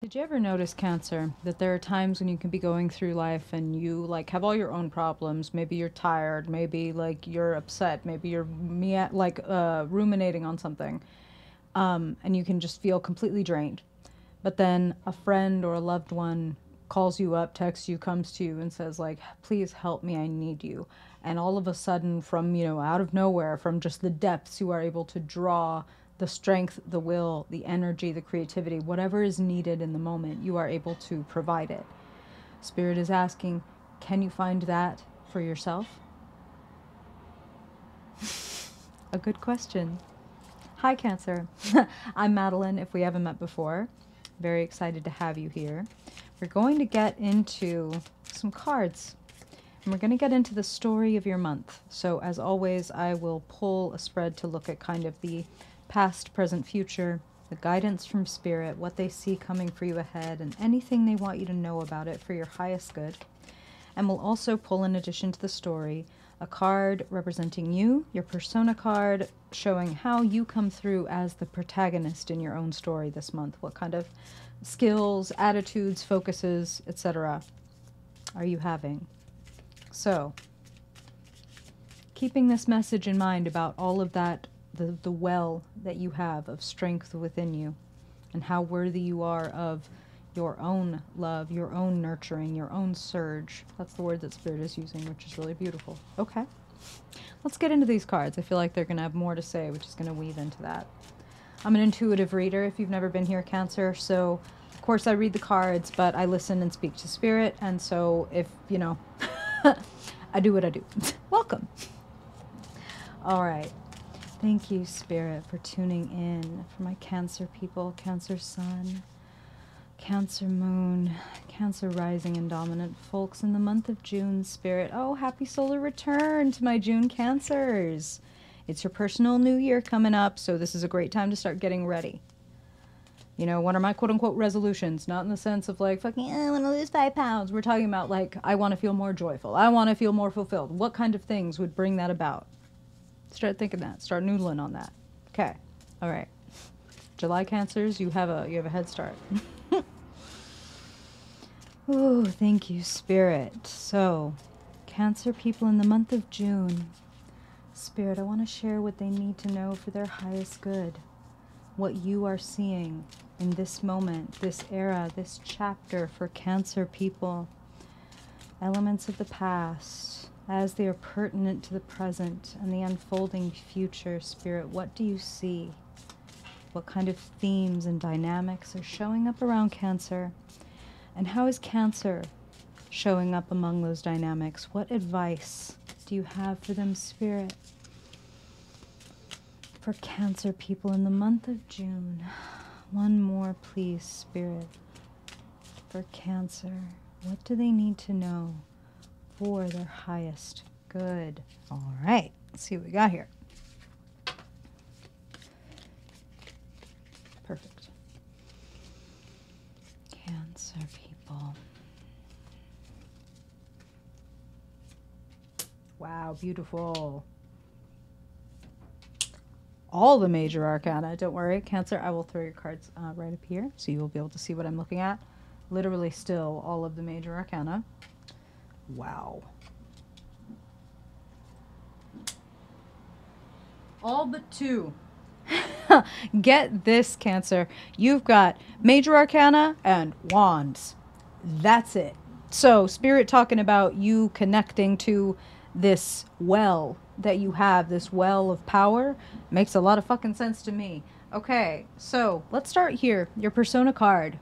Did you ever notice, Cancer, that there are times when you can be going through life and you like have all your own problems? Maybe you're tired, maybe like you're upset, maybe you're ruminating on something, and you can just feel completely drained. But then a friend or a loved one calls you up, texts you, comes to you, and says like, "Please help me, I need you." And all of a sudden, from out of nowhere, from just the depths, you are able to draw the strength, the will, the energy, the creativity, whatever is needed in the moment, you are able to provide it. Spirit is asking, can you find that for yourself? A good question. Hi, Cancer. I'm Madeline, if we haven't met before. Very excited to have you here. We're going to get into some cards, and we're going to get into the story of your month. So, as always, I will pull a spread to look at kind of the past, present, future, the guidance from Spirit, what they see coming for you ahead, and anything they want you to know about it for your highest good. And we'll also pull, in addition to the story, a card representing you, your persona card, showing how you come through as the protagonist in your own story this month. What kind of skills, attitudes, focuses, etc. are you having? So, keeping this message in mind about all of that, the well that you have of strength within you, and how worthy you are of your own love, your own nurturing, your own surge. That's the word that Spirit is using, which is really beautiful. Okay. Let's get into these cards. I feel like they're going to have more to say, which is going to weave into that. I'm an intuitive reader, if you've never been here, Cancer. So, of course, I read the cards, but I listen and speak to Spirit. And so, if, I do what I do. Welcome. All right. Thank you, Spirit, for tuning in. For my Cancer people, Cancer Sun, Cancer Moon, Cancer Rising and Dominant folks in the month of June, Spirit. Oh, happy solar return to my June Cancers. It's your personal new year coming up, so this is a great time to start getting ready. What are my quote-unquote resolutions? Not in the sense of like, fucking, I want to lose 5 pounds. We're talking about like, I want to feel more joyful. I want to feel more fulfilled. What kind of things would bring that about? Start thinking that. Start noodling on that. Okay. All right. July Cancers, you have a head start. Oh, thank you, Spirit. So, Cancer people in the month of June. Spirit, I want to share what they need to know for their highest good. What you are seeing in this moment, this era, this chapter for Cancer people. Elements of the past, as they are pertinent to the present and the unfolding future. Spirit, what do you see? What kind of themes and dynamics are showing up around Cancer? And how is Cancer showing up among those dynamics? What advice do you have for them, Spirit? For Cancer people in the month of June. One more, please, Spirit. For Cancer, what do they need to know for their highest good? All right, let's see what we got here. Perfect. Cancer people. Wow, beautiful. All the major arcana. Don't worry, Cancer, I will throw your cards right up here so you will be able to see what I'm looking at. Literally still all of the major arcana. Wow. All but 2. Get this, Cancer. You've got major arcana and wands. That's it. So, Spirit talking about you connecting to this well that you have, this well of power, makes a lot of fucking sense to me. Okay, so let's start here. Your persona card.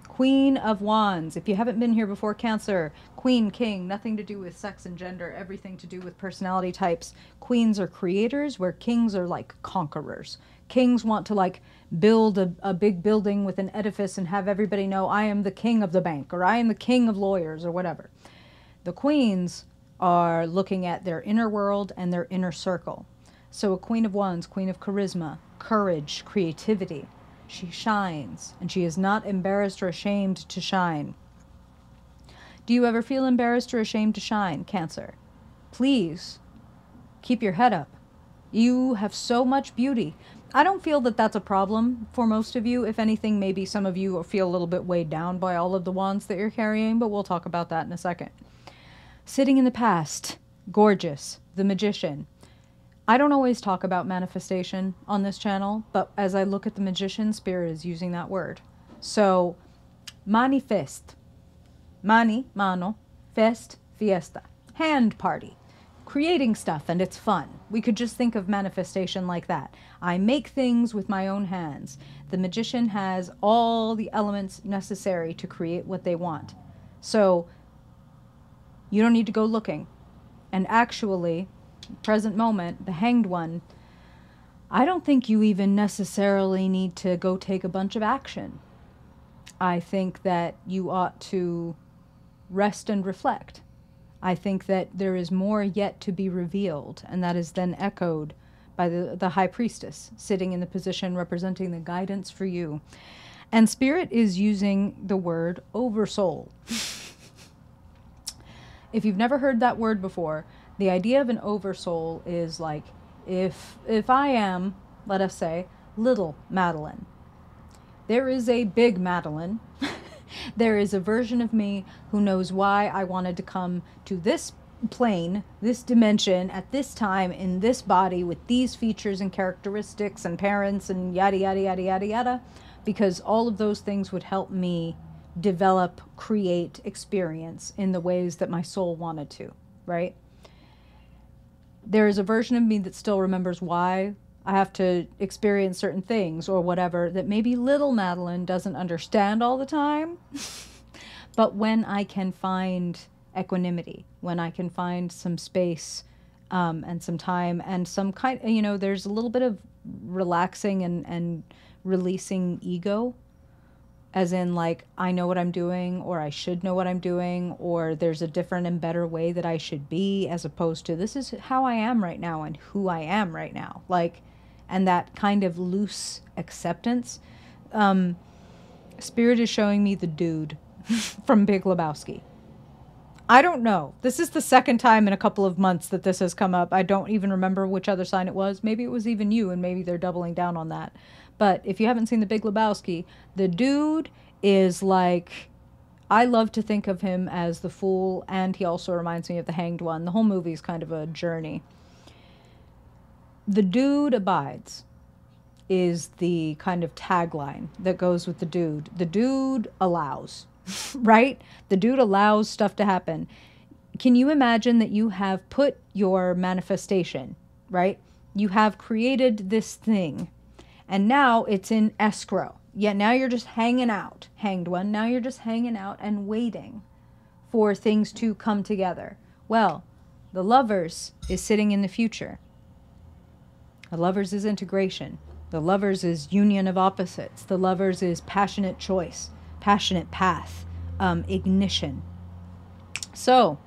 Queen of Wands. If you haven't been here before, Cancer, Queen, King, nothing to do with sex and gender, everything to do with personality types. Queens are creators, where kings are like conquerors. Kings want to like build a big building with an edifice and have everybody know, I am the king of the bank, or I am the king of lawyers, or whatever. The queens are looking at their inner world and their inner circle. So a Queen of Wands, Queen of Charisma, courage, creativity. She shines, and she is not embarrassed or ashamed to shine. Do you ever feel embarrassed or ashamed to shine, Cancer? Please, keep your head up. You have so much beauty. I don't feel that that's a problem for most of you. If anything, maybe some of you feel a little bit weighed down by all of the wands that you're carrying, but we'll talk about that in a second. Sitting in the past, gorgeous, the Magician. I don't always talk about manifestation on this channel, but as I look at the Magician, Spirit is using that word. So, manifest. Mani, mano, fest, fiesta. Hand party. Creating stuff and it's fun. We could just think of manifestation like that. I make things with my own hands. The Magician has all the elements necessary to create what they want. So, you don't need to go looking. And actually, present moment, the Hanged One, I don't think you even necessarily need to go take a bunch of action. I think that you ought to rest and reflect. I think that there is more yet to be revealed, and that is then echoed by the High Priestess, sitting in the position representing the guidance for you. And Spirit is using the word oversoul. If you've never heard that word before, the idea of an oversoul is like, if I am, let us say, little Madeline, there is a big Madeline. There is a version of me who knows why I wanted to come to this plane, this dimension, at this time, in this body, with these features and characteristics and parents and yada, yada, yada, yada, yada, because all of those things would help me develop, create, experience in the ways that my soul wanted to, right? There is a version of me that still remembers why I have to experience certain things or whatever that maybe little Madeline doesn't understand all the time. But when I can find equanimity, when I can find some space and some time and some kind, there's a little bit of relaxing and releasing ego, as in like, I know what I'm doing, or I should know what I'm doing, or there's a different and better way that I should be, as opposed to this is how I am right now and who I am right now. Like, and that kind of loose acceptance. Spirit is showing me the dude from Big Lebowski. I don't know. This is the second time in a couple of months that this has come up. I don't even remember which other sign it was. Maybe it was even you, and maybe they're doubling down on that. But if you haven't seen The Big Lebowski, the dude is like, I love to think of him as the fool, and he also reminds me of the Hanged One. The whole movie is kind of a journey. The dude abides is the kind of tagline that goes with the dude. The dude allows, right? The dude allows stuff to happen. Can you imagine that you have put your manifestation, right? You have created this thing, and now it's in escrow. Yet now you're just hanging out, Hanged One. Now you're just hanging out and waiting for things to come together. Well, the Lovers is sitting in the future. The Lovers is integration. The Lovers is union of opposites. The Lovers is passionate choice, passionate path, ignition. So,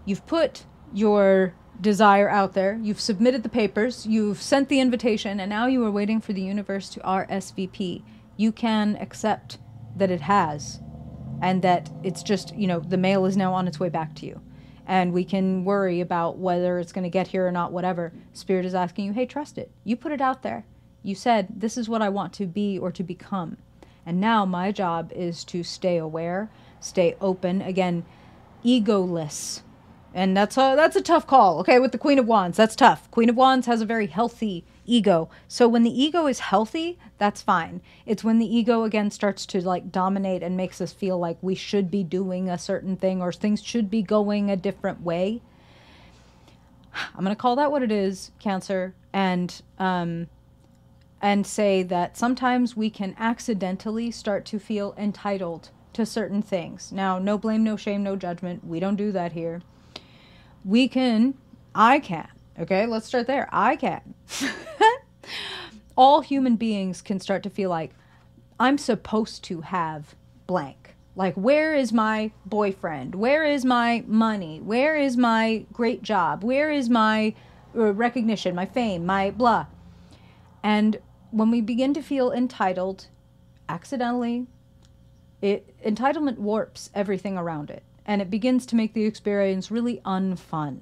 you've put your desire out there, you've submitted the papers, you've sent the invitation, and now you are waiting for the universe to RSVP. You can accept that it has, and that it's just, the mail is now on its way back to you. And we can worry about whether it's going to get here or not, whatever. Spirit is asking you, hey, trust it. You put it out there. You said, this is what I want to be or to become. And now my job is to stay aware, stay open, again, egoless. And that's a tough call, okay, with the Queen of Wands. That's tough. Queen of Wands has a very healthy ego. So when the ego is healthy, that's fine. It's when the ego, again, starts to, like, dominate and makes us feel like we should be doing a certain thing or things should be going a different way. I'm going to call that what it is, Cancer, and say that sometimes we can accidentally start to feel entitled to certain things. Now, no blame, no shame, no judgment. We don't do that here. I can, okay, let's start there. I can. All human beings can start to feel like, I'm supposed to have blank. Like, where is my boyfriend? Where is my money? Where is my great job? Where is my recognition, my fame, my blah? And when we begin to feel entitled, accidentally, entitlement warps everything around it. And it begins to make the experience really unfun.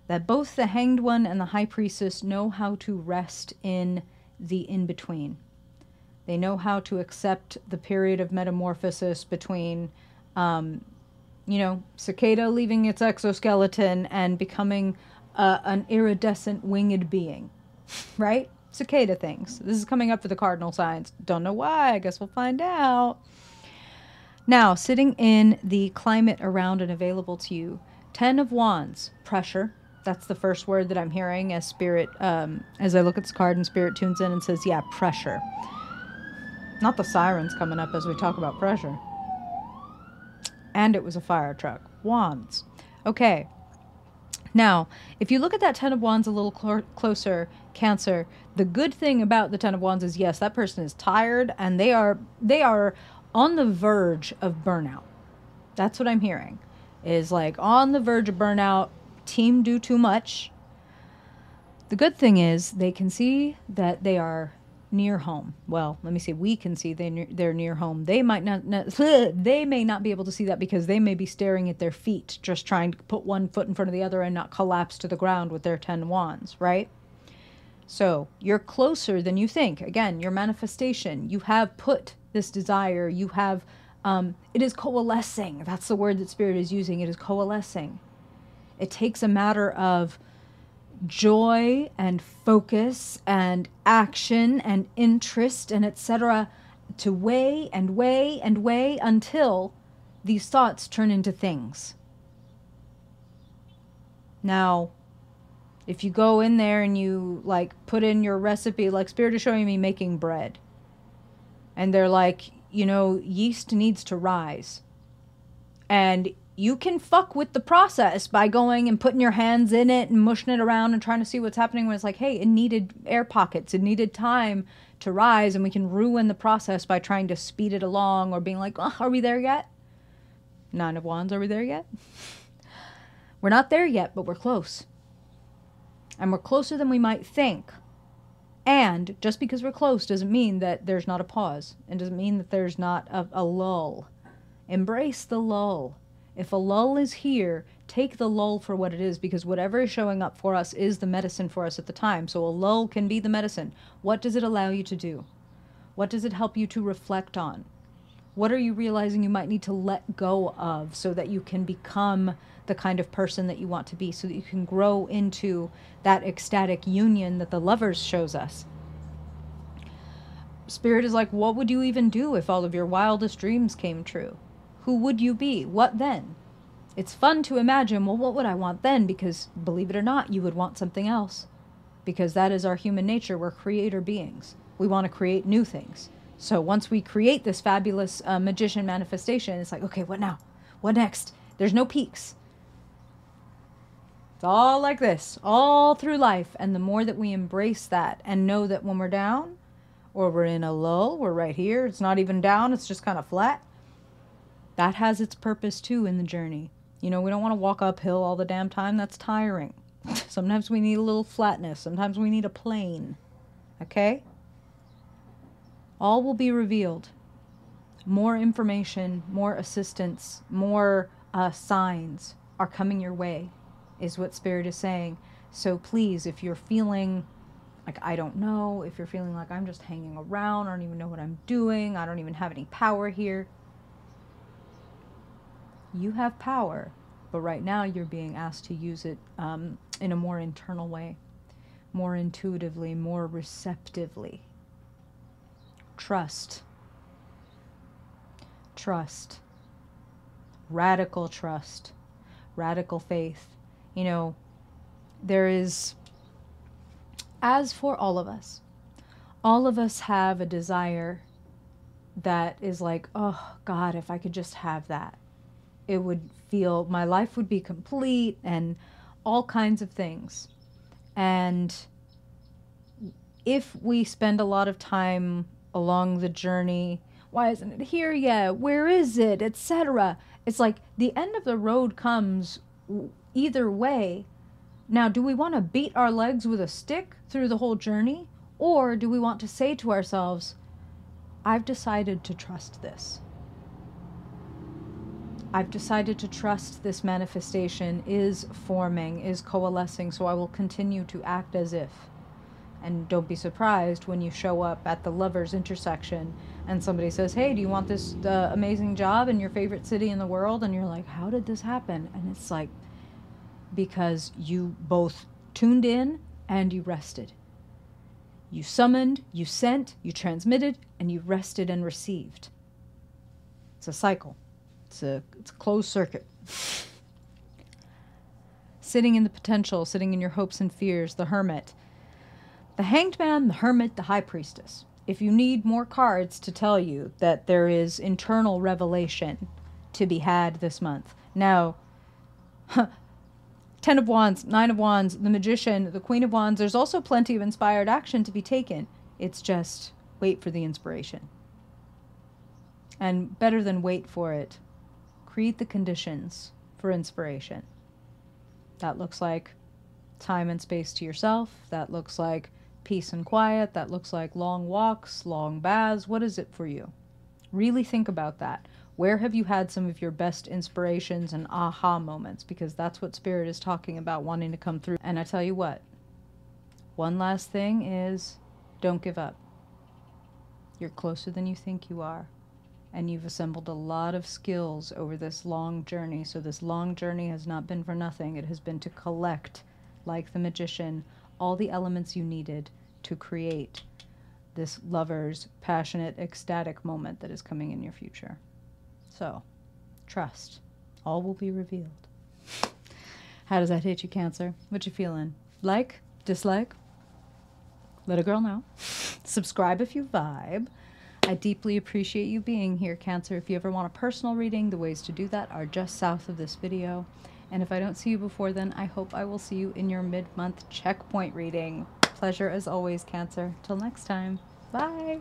That both the Hanged One and the High Priestess know how to rest in the in-between. They know how to accept the period of metamorphosis between, cicada leaving its exoskeleton and becoming an iridescent winged being, right? Cicada things. This is coming up for the cardinal signs. Don't know why. I guess we'll find out. Now, sitting in the climate around and available to you, 10 of Wands, pressure. That's the first word that I'm hearing as Spirit, as I look at this card and Spirit tunes in and says, yeah, pressure. Not the sirens coming up as we talk about pressure. And it was a fire truck. Wands. Okay. Now, if you look at that 10 of Wands a little closer, Cancer, the good thing about the 10 of Wands is, yes, that person is tired and they are on the verge of burnout. That's what I'm hearing. Is like on the verge of burnout, team do too much. The good thing is they can see that they are near home. Well, let me say we can see they're near home. They might not they may not be able to see that because they may be staring at their feet, just trying to put one foot in front of the other and not collapse to the ground with their 10 wands, right? So you're closer than you think. Again, your manifestation, you have put this desire, you have it is coalescing. That's the word that Spirit is using. It is coalescing. It takes a matter of joy and focus and action and interest and etc. to weigh and weigh and weigh until these thoughts turn into things. Now, if you go in there and you like put in your recipe, like Spirit is showing me making bread, and they're like, yeast needs to rise, and you can fuck with the process by going and putting your hands in it and mushing it around and trying to see what's happening when it's like, hey, it needed air pockets. It needed time to rise, and we can ruin the process by trying to speed it along or being like, oh, are we there yet? 9 of Wands, are we there yet? We're not there yet, but we're close. And we're closer than we might think. And just because we're close doesn't mean that there's not a pause. And doesn't mean that there's not a lull. Embrace the lull. If a lull is here, take the lull for what it is, because whatever is showing up for us is the medicine for us at the time. So a lull can be the medicine. What does it allow you to do? What does it help you to reflect on? What are you realizing you might need to let go of so that you can become the kind of person that you want to be, so that you can grow into that ecstatic union that the Lovers shows us? Spirit is like, what would you even do if all of your wildest dreams came true? Who would you be? What then? It's fun to imagine, well, what would I want then? Because believe it or not, you would want something else. Because that is our human nature. We're creator beings. We want to create new things. So once we create this fabulous magician manifestation, it's like, okay, what now? What next? There's no peaks. It's all like this, all through life. And the more that we embrace that and know that when we're down or we're in a lull, we're right here. It's not even down. It's just kind of flat. That has its purpose too in the journey. We don't want to walk uphill all the damn time. That's tiring. Sometimes we need a little flatness. Sometimes we need a plane. Okay? All will be revealed. More information, more assistance, more signs are coming your way, is what Spirit is saying. So please, if you're feeling like, I don't know, if you're feeling like I'm just hanging around, I don't even know what I'm doing, I don't even have any power here, you have power, but right now you're being asked to use it in a more internal way, more intuitively, more receptively. Trust. Trust. Radical trust. Radical faith. There is, as for all of us have a desire that is like, oh God, if I could just have that, it would feel, my life would be complete, and all kinds of things. And if we spend a lot of time along the journey, why isn't it here yet? Where is it? Etc. It's like the end of the road comes either way. Now, do we want to beat our legs with a stick through the whole journey? Or do we want to say to ourselves, I've decided to trust this. I've decided to trust this manifestation is forming, is coalescing, so I will continue to act as if. And don't be surprised when you show up at the lovers intersection and somebody says, hey, do you want this amazing job in your favorite city in the world? And you're like, how did this happen? And it's like, because you both tuned in and you rested. You summoned, you sent, you transmitted, and you rested and received. It's a cycle. It's a closed circuit. Sitting in the potential, sitting in your hopes and fears, the hermit. The Hanged Man, the Hermit, the High Priestess. If you need more cards to tell you that there is internal revelation to be had this month. Now, 10 of Wands, 9 of Wands, the Magician, the Queen of Wands, there's also plenty of inspired action to be taken. It's just wait for the inspiration. And better than wait for it, create the conditions for inspiration. That looks like time and space to yourself. That looks like peace and quiet. That looks like long walks, long baths. What is it for you? Really think about that. Where have you had some of your best inspirations and aha moments? Because that's what Spirit is talking about, wanting to come through. And I tell you what, one last thing is don't give up. You're closer than you think you are. And you've assembled a lot of skills over this long journey. So this long journey has not been for nothing. It has been to collect, like the Magician, all the elements you needed to create this lover's passionate, ecstatic moment that is coming in your future. So, trust. All will be revealed. How does that hit you, Cancer? What you feeling? Like? Dislike? Let a girl know. Subscribe if you vibe. I deeply appreciate you being here, Cancer. If you ever want a personal reading, the ways to do that are just south of this video. And if I don't see you before then, I hope I will see you in your mid-month checkpoint reading. Pleasure as always, Cancer. Till next time. Bye.